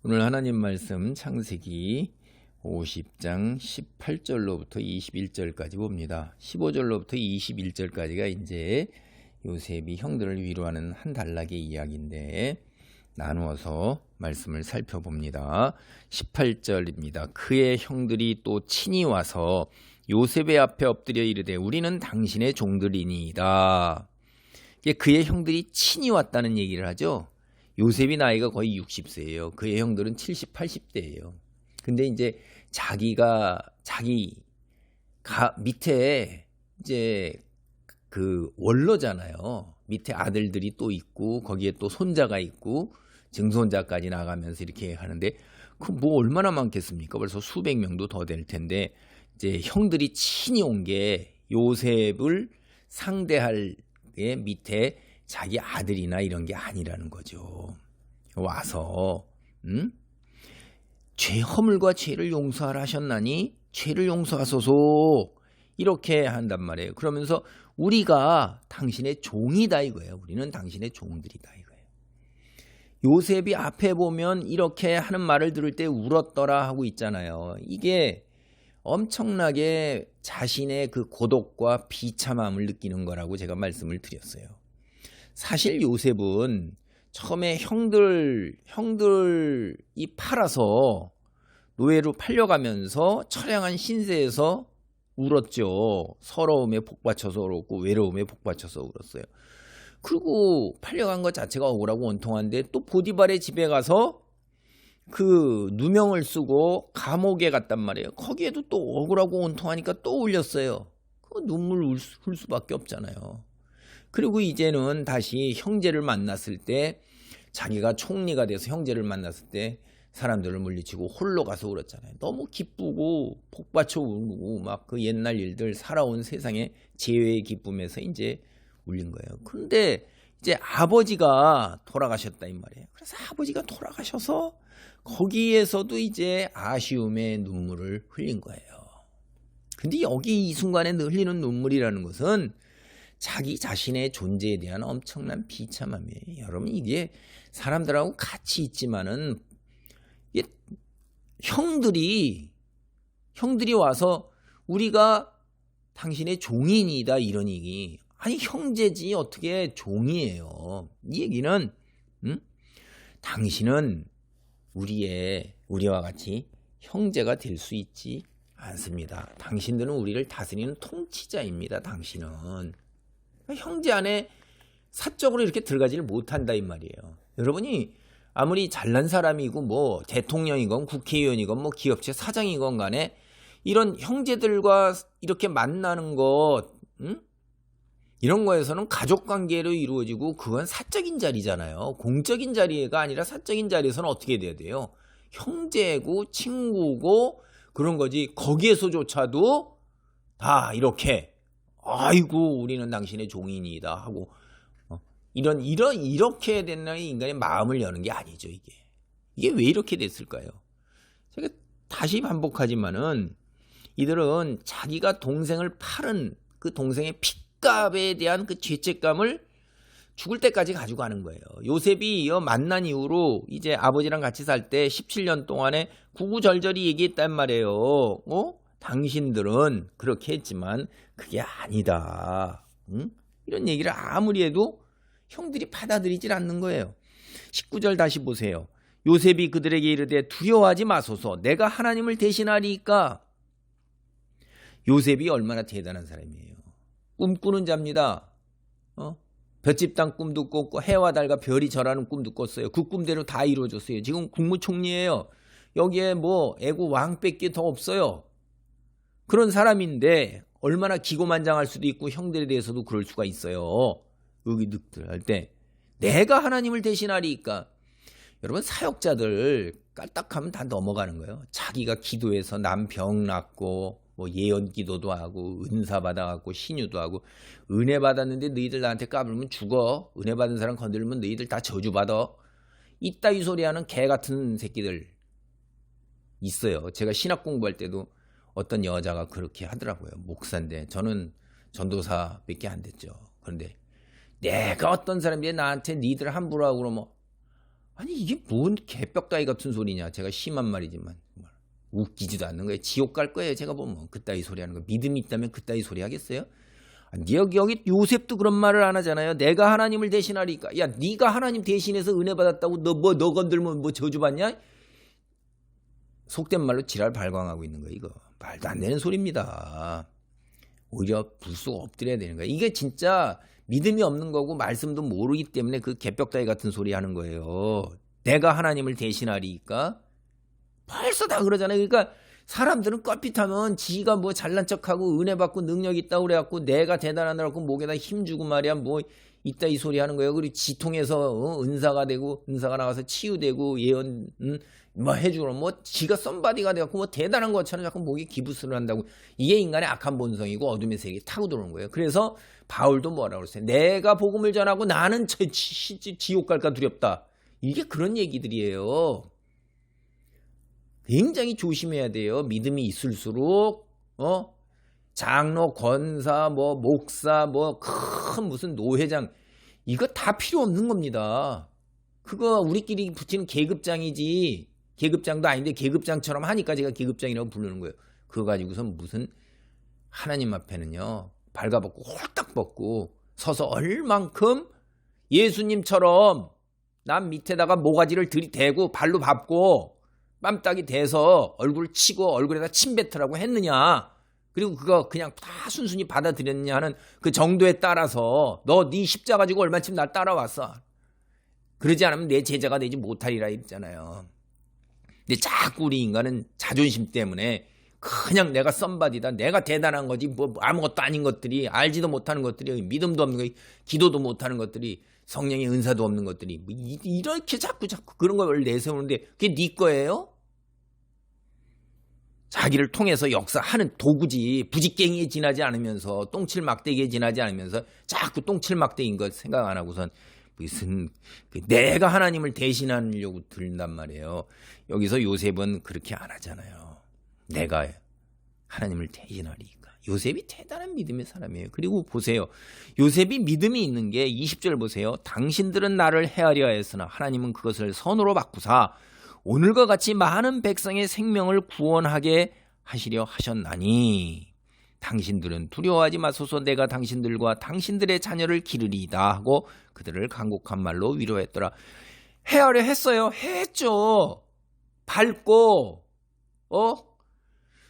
오늘 하나님 말씀 창세기 50장 18절로부터 21절까지 봅니다. 15절로부터 21절까지가 이제 요셉이 형들을 위로하는 한 단락의 이야기인데 나누어서 말씀을 살펴봅니다. 18절입니다. 그의 형들이 또 친히 와서 요셉의 앞에 엎드려 이르되 우리는 당신의 종들이니이다. 그의 형들이 친히 왔다는 얘기를 하죠. 요셉이 나이가 거의 60세예요. 그의 형들은 70, 80대예요. 근데 이제 자기 밑에 이제 그 원로잖아요. 밑에 아들들이 또 있고 거기에 또 손자가 있고 증손자까지 나가면서 이렇게 하는데 그 뭐 얼마나 많겠습니까? 벌써 수백 명도 더 될 텐데 이제 형들이 친히 온 게 요셉을 상대할 게 밑에 자기 아들이나 이런 게 아니라는 거죠. 와서 죄 허물과 죄를 용서하라 하셨나니 죄를 용서하소서 이렇게 한단 말이에요. 그러면서 우리가 당신의 종이다 이거예요. 우리는 당신의 종들이다 이거예요. 요셉이 앞에 보면 이렇게 하는 말을 들을 때 울었더라 하고 있잖아요. 이게 엄청나게 자신의 그 고독과 비참함을 느끼는 거라고 제가 말씀을 드렸어요. 사실 요셉은 처음에 형들이 팔아서 노예로 팔려가면서 처량한 신세에서 울었죠. 서러움에 복받쳐서 울었고 외로움에 복받쳐서 울었어요. 그리고 팔려간 것 자체가 억울하고 원통한데 또 보디발의 집에 가서 그 누명을 쓰고 감옥에 갔단 말이에요. 거기에도 또 억울하고 원통하니까 또 울렸어요. 그 눈물 흘 수밖에 없잖아요. 그리고 이제는 다시 형제를 만났을 때 자기가 총리가 돼서 형제를 만났을 때 사람들을 물리치고 홀로 가서 울었잖아요. 너무 기쁘고 복받쳐 울고 막 그 옛날 일들 살아온 세상의 재회의 기쁨에서 이제 울린 거예요. 그런데 이제 아버지가 돌아가셨다 이 말이에요. 그래서 아버지가 돌아가셔서 거기에서도 이제 아쉬움의 눈물을 흘린 거예요. 근데 여기 이 순간에 흘리는 눈물이라는 것은 자기 자신의 존재에 대한 엄청난 비참함이에요. 여러분 이게 사람들하고 같이 있지만은 이게 형들이 와서 우리가 당신의 종인이다 이런 얘기. 아니 형제지 어떻게 종이에요. 이 얘기는 당신은 우리와 같이 형제가 될 수 있지 않습니다. 당신들은 우리를 다스리는 통치자입니다. 당신은. 형제 안에 사적으로 이렇게 들어가지를 못한다 이 말이에요. 여러분이 아무리 잘난 사람이고 뭐 대통령이건 국회의원이건 뭐 기업체 사장이건 간에 이런 형제들과 이렇게 만나는 것 이런 거에서는 가족관계로 이루어지고 그건 사적인 자리잖아요. 공적인 자리가 아니라 사적인 자리에서는 어떻게 돼야 돼요? 형제고 친구고 그런 거지. 거기에서조차도 다 이렇게 아이고 우리는 당신의 종인이다 하고 이렇게 되는 인간의 마음을 여는 게 아니죠. 이게 왜 이렇게 됐을까요? 제가 다시 반복하지만은 이들은 자기가 동생을 팔은 그 동생의 핏값에 대한 그 죄책감을 죽을 때까지 가지고 가는 거예요. 요셉이 만난 이후로 이제 아버지랑 같이 살 때 17년 동안에 구구절절히 얘기했단 말이에요. 당신들은 그렇게 했지만 그게 아니다. 이런 얘기를 아무리 해도 형들이 받아들이질 않는 거예요. 19절 다시 보세요. 요셉이 그들에게 이르되 두려워하지 마소서 내가 하나님을 대신하리이까. 요셉이 얼마나 대단한 사람이에요. 꿈꾸는 자입니다. 볏집 땅 꿈도 꿨고 해와 달과 별이 절하는 꿈도 꿨어요. 그 꿈대로 다 이루어졌어요. 지금 국무총리예요. 여기에 뭐 애고 왕밖에 더 없어요. 그런 사람인데 얼마나 기고만장할 수도 있고 형들에 대해서도 그럴 수가 있어요. 여기 늑들 할 때 내가 하나님을 대신하리니까. 여러분 사역자들 깔딱하면 다 넘어가는 거예요. 자기가 기도해서 남 병 낫고 뭐 예언 기도도 하고 은사 받아갖고 신유도 하고 은혜 받았는데 너희들 나한테 까불면 죽어. 은혜 받은 사람 건드리면 너희들 다 저주받아. 이따위 소리 하는 개 같은 새끼들 있어요. 제가 신학 공부할 때도 어떤 여자가 그렇게 하더라고요. 목사인데 저는 전도사밖에 안 됐죠. 그런데 내가 어떤 사람이 나한테 니들 함부로 하고 그러면 아니 이게 뭔 개벽다이 같은 소리냐. 제가 심한 말이지만 웃기지도 않는 거예요. 지옥 갈 거예요. 제가 보면 그따위 소리 하는 거. 믿음이 있다면 그따위 소리 하겠어요? 여기 요셉도 그런 말을 안 하잖아요. 내가 하나님을 대신하리까. 야, 네가 하나님 대신해서 은혜 받았다고 너 건들면 뭐 저주받냐? 속된 말로 지랄 발광하고 있는 거예요. 이거 말도 안 되는 소리입니다. 오히려 불쑥 엎드려야 되는 거예요. 이게 진짜 믿음이 없는 거고 말씀도 모르기 때문에 그 개벽다이 같은 소리 하는 거예요. 내가 하나님을 대신하리까. 벌써 다 그러잖아요. 그러니까 사람들은 껄핏하면 지가 뭐 잘난 척하고 은혜 받고 능력 있다고 그래갖고 내가 대단하다고 목에다 힘주고 말이야 뭐 이따 이 소리 하는 거예요. 그리고 지통해서 은사가 되고 은사가 나가서 치유되고 예언 뭐 해주고 뭐 지가 썸바디가 돼갖고 뭐 대단한 것처럼 자꾸 목에 기부스를 한다고. 이게 인간의 악한 본성이고 어둠의 세계에 타고 들어오는 거예요. 그래서 바울도 뭐라고 그랬어요. 내가 복음을 전하고 나는 지옥 갈까 두렵다. 이게 그런 얘기들이에요. 굉장히 조심해야 돼요. 믿음이 있을수록 장로, 권사, 뭐 목사, 뭐 큰 무슨 노회장 이거 다 필요 없는 겁니다. 그거 우리끼리 붙이는 계급장이지. 계급장도 아닌데 계급장처럼 하니까 제가 계급장이라고 부르는 거예요. 그거 가지고선 무슨 하나님 앞에는요. 발가벗고 홀딱 벗고 서서 얼만큼 예수님처럼 남 밑에다가 모가지를 들이대고 발로 밟고 뺨딱이 대서 얼굴 치고 얼굴에다 침 뱉으라고 했느냐. 그리고 그거 그냥 다 순순히 받아들였느냐 하는 그 정도에 따라서 너 네 십자가 지고 얼마쯤 날 따라왔어. 그러지 않으면 내 제자가 되지 못하리라 했잖아요. 근데 자꾸 우리 인간은 자존심 때문에 그냥 내가 썸바디다. 내가 대단한 거지. 뭐 아무것도 아닌 것들이 알지도 못하는 것들이 믿음도 없는 거 기도도 못하는 것들이 성령의 은사도 없는 것들이 뭐 이렇게 자꾸 그런 걸 내세우는데 그게 네 거예요? 자기를 통해서 역사하는 도구지. 부직갱이에 지나지 않으면서 똥칠막대기에 지나지 않으면서 자꾸 똥칠막대기인 것 생각 안 하고선 무슨 내가 하나님을 대신하려고 들단 말이에요. 여기서 요셉은 그렇게 안 하잖아요. 내가 하나님을 대신하리니까. 요셉이 대단한 믿음의 사람이에요. 그리고 보세요. 요셉이 믿음이 있는 게 20절 보세요. 당신들은 나를 해하려 했으나 하나님은 그것을 선으로 바꾸사 오늘과 같이 많은 백성의 생명을 구원하게 하시려 하셨나니 당신들은 두려워하지 마소서. 내가 당신들과 당신들의 자녀를 기르리이다 하고 그들을 간곡한 말로 위로했더라. 해하려 했어요. 했죠. 밟고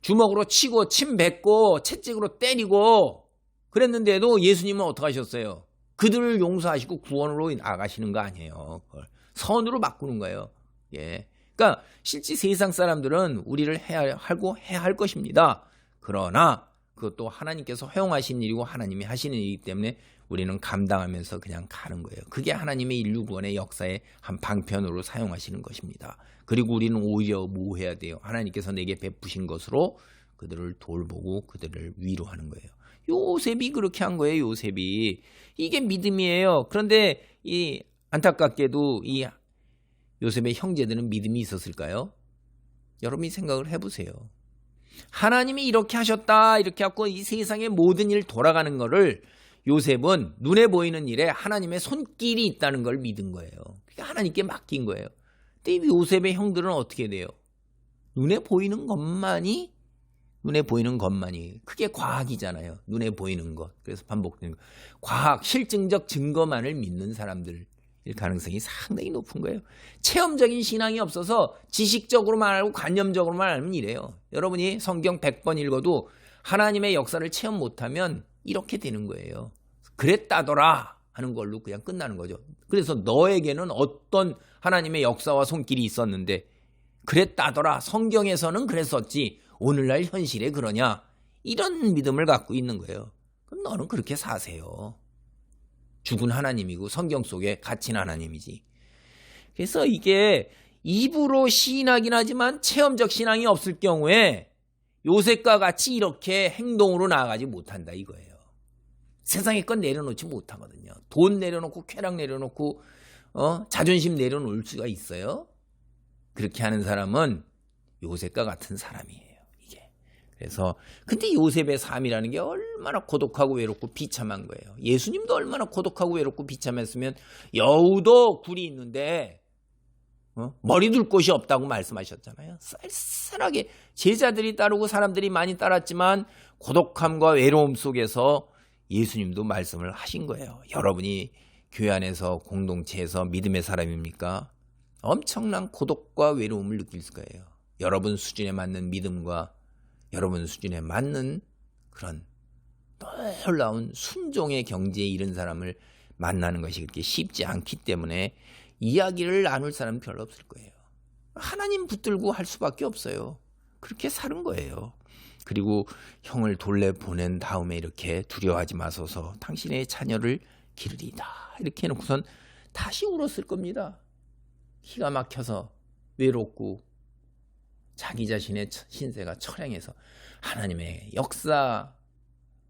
주먹으로 치고 침 뱉고 채찍으로 때리고 그랬는데도 예수님은 어떻게 하셨어요? 그들을 용서하시고 구원으로 나가시는 거 아니에요. 그걸 선으로 바꾸는 거예요. 예. 그러니까 실제 세상 사람들은 우리를 해야 할 것입니다. 그러나 그것도 하나님께서 허용하신 일이고 하나님이 하시는 일이기 때문에 우리는 감당하면서 그냥 가는 거예요. 그게 하나님의 인류 구원의 역사의 한 방편으로 사용하시는 것입니다. 그리고 우리는 오히려 뭐 해야 돼요? 하나님께서 내게 베푸신 것으로 그들을 돌보고 그들을 위로하는 거예요. 요셉이 그렇게 한 거예요. 요셉이. 이게 믿음이에요. 그런데 이 안타깝게도 이 요셉의 형제들은 믿음이 있었을까요? 여러분이 생각을 해보세요. 하나님이 이렇게 하셨다 이렇게 하고 이 세상의 모든 일 돌아가는 거를 요셉은 눈에 보이는 일에 하나님의 손길이 있다는 걸 믿은 거예요. 그러니까 하나님께 맡긴 거예요. 근데 요셉의 형들은 어떻게 돼요? 눈에 보이는 것만이 그게 과학이잖아요. 눈에 보이는 것. 그래서 반복되는 거. 과학, 실증적 증거만을 믿는 사람들 일 가능성이 상당히 높은 거예요. 체험적인 신앙이 없어서 지식적으로만 알고 관념적으로만 알면 이래요. 여러분이 성경 100번 읽어도 하나님의 역사를 체험 못하면 이렇게 되는 거예요. 그랬다더라 하는 걸로 그냥 끝나는 거죠. 그래서 너에게는 어떤 하나님의 역사와 손길이 있었는데 그랬다더라. 성경에서는 그랬었지. 오늘날 현실에 그러냐. 이런 믿음을 갖고 있는 거예요. 그럼 너는 그렇게 사세요. 죽은 하나님이고 성경 속에 갇힌 하나님이지. 그래서 이게 입으로 시인하긴 하지만 체험적 신앙이 없을 경우에 요셉과 같이 이렇게 행동으로 나아가지 못한다 이거예요. 세상의 건 내려놓지 못하거든요. 돈 내려놓고 쾌락 내려놓고 자존심 내려놓을 수가 있어요. 그렇게 하는 사람은 요셉과 같은 사람이에요. 그래서 근데 요셉의 삶이라는 게 얼마나 고독하고 외롭고 비참한 거예요. 예수님도 얼마나 고독하고 외롭고 비참했으면 여우도 굴이 있는데 머리 둘 곳이 없다고 말씀하셨잖아요. 쌀쌀하게 제자들이 따르고 사람들이 많이 따랐지만 고독함과 외로움 속에서 예수님도 말씀을 하신 거예요. 여러분이 교회 안에서 공동체에서 믿음의 사람입니까? 엄청난 고독과 외로움을 느낄 거예요. 여러분 수준에 맞는 믿음과 여러분 수준에 맞는 그런 놀라운 순종의 경지에 이른 사람을 만나는 것이 그렇게 쉽지 않기 때문에 이야기를 나눌 사람은 별로 없을 거예요. 하나님 붙들고 할 수밖에 없어요. 그렇게 사는 거예요. 그리고 형을 돌려보낸 다음에 이렇게 두려워하지 마소서 당신의 자녀를 기르리다 이렇게 해놓고선 다시 울었을 겁니다. 기가 막혀서 외롭고 자기 자신의 신세가 처량해서 하나님의 역사,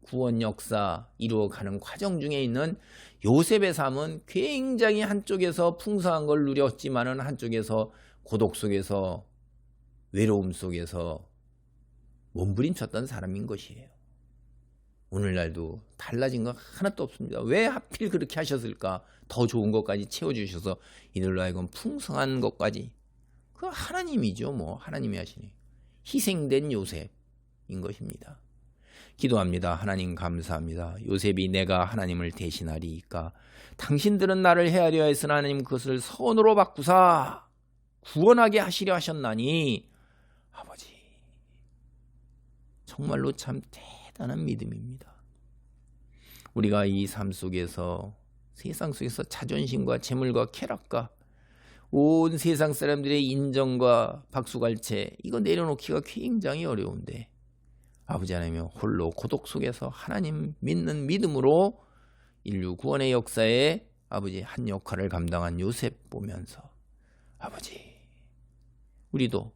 구원 역사 이루어가는 과정 중에 있는 요셉의 삶은 굉장히 한쪽에서 풍성한 걸 누렸지만은 한쪽에서 고독 속에서 외로움 속에서 몸부림쳤던 사람인 것이에요. 오늘날도 달라진 거 하나도 없습니다. 왜 하필 그렇게 하셨을까? 더 좋은 것까지 채워주셔서 이들로 하여금 풍성한 것까지. 그 하나님이죠. 뭐 하나님이 하시니 희생된 요셉인 것입니다. 기도합니다. 하나님 감사합니다. 요셉이 내가 하나님을 대신하리이까 당신들은 나를 헤아려 했으나 하나님 그것을 선으로 바꾸사 구원하게 하시려 하셨나니 아버지 정말로 참 대단한 믿음입니다. 우리가 이 삶 속에서 세상 속에서 자존심과 재물과 쾌락과 온 세상 사람들의 인정과 박수갈채 이거 내려놓기가 굉장히 어려운데 아버지 하나님 홀로 고독 속에서 하나님 믿는 믿음으로 인류 구원의 역사에 아버지 한 역할을 감당한 요셉 보면서 아버지 우리도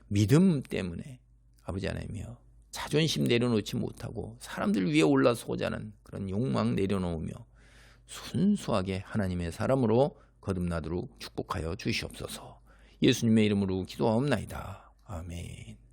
믿음 때문에 아버지 하나님이여 자존심 내려놓지 못하고 사람들 위에 올라서고자 하는 그런 욕망 내려놓으며 순수하게 하나님의 사람으로 거듭나도록 축복하여 주시옵소서. 예수님의 이름으로 기도하옵나이다. 아멘.